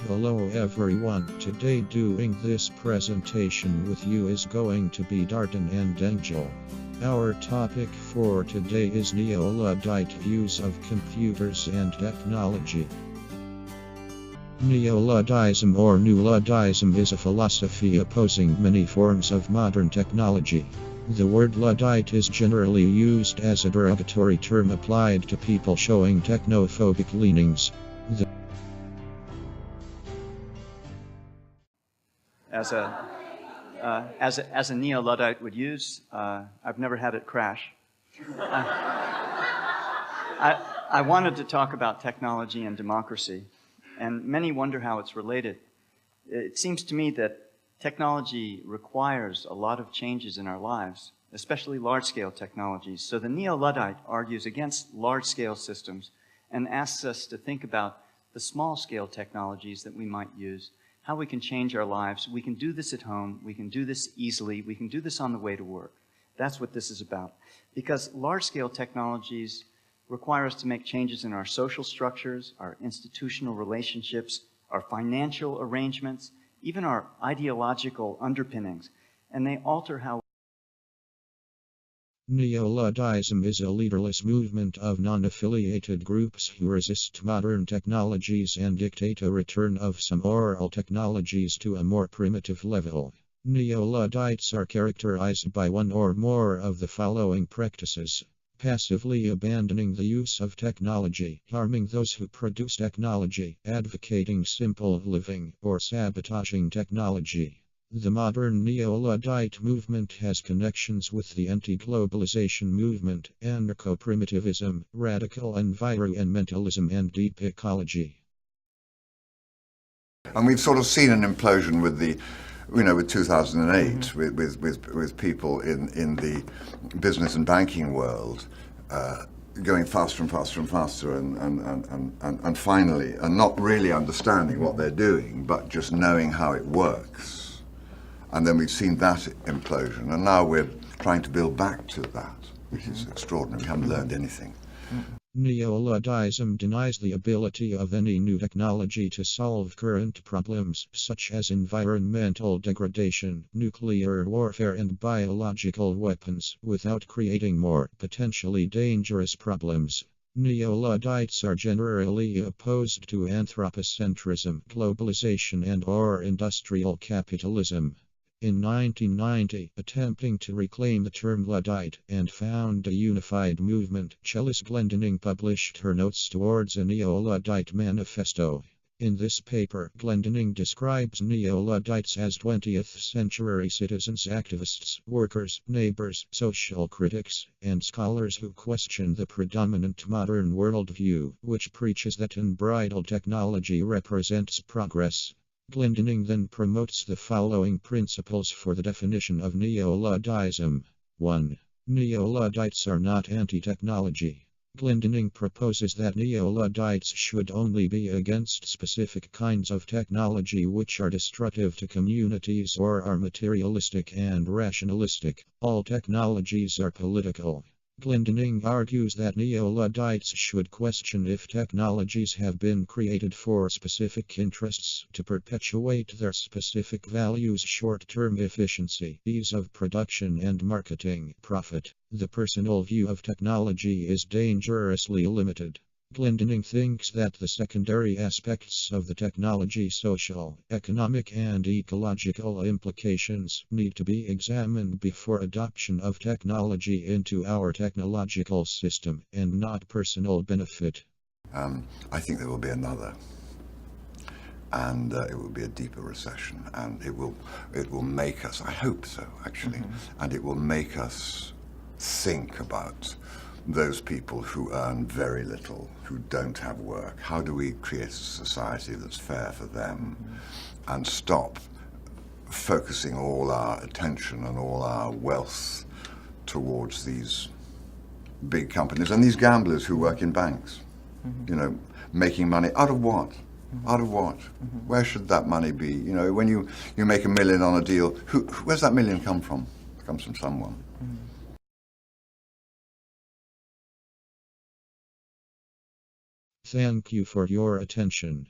Hello everyone, today doing this presentation with you is going to be Darton and Angel. Our topic for today is Neo-Luddite views of computers and technology. Neo-Luddism or New Luddism is a philosophy opposing many forms of modern technology. The word Luddite is generally used as a derogatory term applied to people showing technophobic leanings. As a Neo-Luddite would use, I've never had it crash. I wanted to talk about technology and democracy, and many wonder how it's related. It seems to me that technology requires a lot of changes in our lives, especially large-scale technologies. So the Neo-Luddite argues against large-scale systems and asks us to think about the small-scale technologies that we might use, how we can change our lives. We can do this at home. We can do this easily. We can do this on the way to work. That's what this is about. Because large-scale technologies require us to make changes in our social structures, our institutional relationships, our financial arrangements, even our ideological underpinnings. And they alter how Neo-Luddism is a leaderless movement of non-affiliated groups who resist modern technologies and dictate a return of some oral technologies to a more primitive level. Neo-Luddites are characterized by one or more of the following practices: passively abandoning the use of technology, harming those who produce technology, advocating simple living, or sabotaging technology. The modern Neo-Luddite movement has connections with the anti-globalization movement, anarcho-primitivism, radical environmentalism, and deep ecology. And we've sort of seen an implosion with with 2008, with people in the business and banking world going faster and faster and faster, and finally, and not really understanding what they're doing, but just knowing how it works. And then we've seen that implosion, and now we're trying to build back to that, which is extraordinary. We haven't learned anything. Neo-Luddism denies the ability of any new technology to solve current problems, such as environmental degradation, nuclear warfare, and biological weapons, without creating more potentially dangerous problems. Neo-Luddites are generally opposed to anthropocentrism, globalization, and/or industrial capitalism. In 1990, attempting to reclaim the term Luddite and found a unified movement, Chellis Glendinning published her Notes Towards a Neo-Luddite Manifesto. In this paper, Glendinning describes Neo-Luddites as 20th century citizens, activists, workers, neighbors, social critics, and scholars who question the predominant modern worldview, which preaches that unbridled technology represents progress. Glendinning then promotes the following principles for the definition of Neo-Luddism. 1. Neo-Luddites are not anti-technology. Glendinning proposes that Neo-Luddites should only be against specific kinds of technology which are destructive to communities or are materialistic and rationalistic. All technologies are political. Glendinning argues that Neo-Luddites should question if technologies have been created for specific interests to perpetuate their specific values: short-term efficiency, ease of production, and marketing profit. The personal view of technology is dangerously limited. Glendinning thinks that the secondary aspects of the technology, social, economic, and ecological implications, need to be examined before adoption of technology into our technological system, and not personal benefit. I think there will be another, and it will be a deeper recession, and it will make us, I hope so actually, and it will make us think about those people who earn very little, who don't have work. How do we create a society that's fair for them, and stop focusing all our attention and all our wealth towards these big companies and these gamblers who work in banks, making money out of what? Out of what? Where should that money be? When you make $1 million on a deal, where's that $1 million come from? It comes from someone. Thank you for your attention.